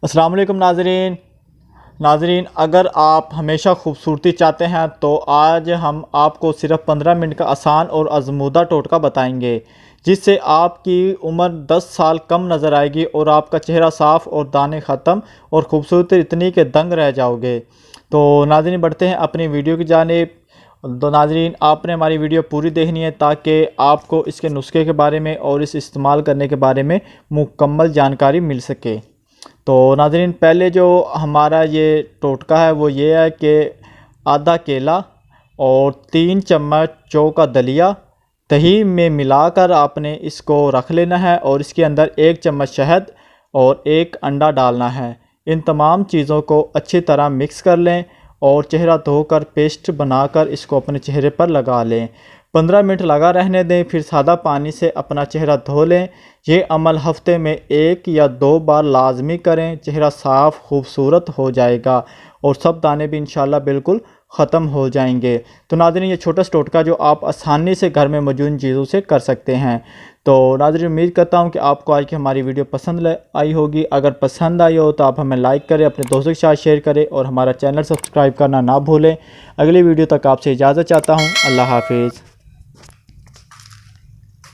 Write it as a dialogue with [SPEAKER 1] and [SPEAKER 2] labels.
[SPEAKER 1] अस्सलाम वालेकुम नाजरीन, अगर आप हमेशा खूबसूरती चाहते हैं तो आज हम आपको सिर्फ 15 मिनट का आसान और आजमूदा टोटका बताएंगे जिससे आपकी उम्र 10 साल कम नज़र आएगी और आपका चेहरा साफ़ और दाने ख़त्म और ख़ूबसूरती इतनी के दंग रह जाओगे। तो नाजरीन बढ़ते हैं अपनी वीडियो की जानिब। तो नाजरीन आपने हमारी वीडियो पूरी देखनी है ताकि आपको इसके नुस्खे के बारे में और इस इस्तेमाल करने के बारे में मुकम्मल जानकारी मिल सके। तो नाज़रीन पहले जो हमारा ये टोटका है वो ये है कि आधा केला और 3 चम्मच जौ का दलिया दही में मिलाकर आपने इसको रख लेना है और इसके अंदर 1 चम्मच शहद और 1 अंडा डालना है। इन तमाम चीज़ों को अच्छी तरह मिक्स कर लें और चेहरा धोकर पेस्ट बनाकर इसको अपने चेहरे पर लगा लें। 15 मिनट लगा रहने दें, फिर सादा पानी से अपना चेहरा धो लें। ये अमल हफ्ते में 1 या 2 बार लाजमी करें, चेहरा साफ़ खूबसूरत हो जाएगा और सब दाने भी इंशाल्लाह बिल्कुल ख़त्म हो जाएंगे। तो नाज़रीन ये छोटा सा टोटका जो आप आसानी से घर में मौजूद चीज़ों से कर सकते हैं। तो नाज़रीन उम्मीद करता हूँ कि आपको आज की हमारी वीडियो पसंद आई होगी। अगर पसंद आई हो तो आप हमें लाइक करें, अपने दोस्तों के साथ शेयर करें और हमारा चैनल सब्सक्राइब करना ना भूलें। अगली वीडियो तक आपसे इजाज़त चाहता हूँ। अल्लाह हाफिज़।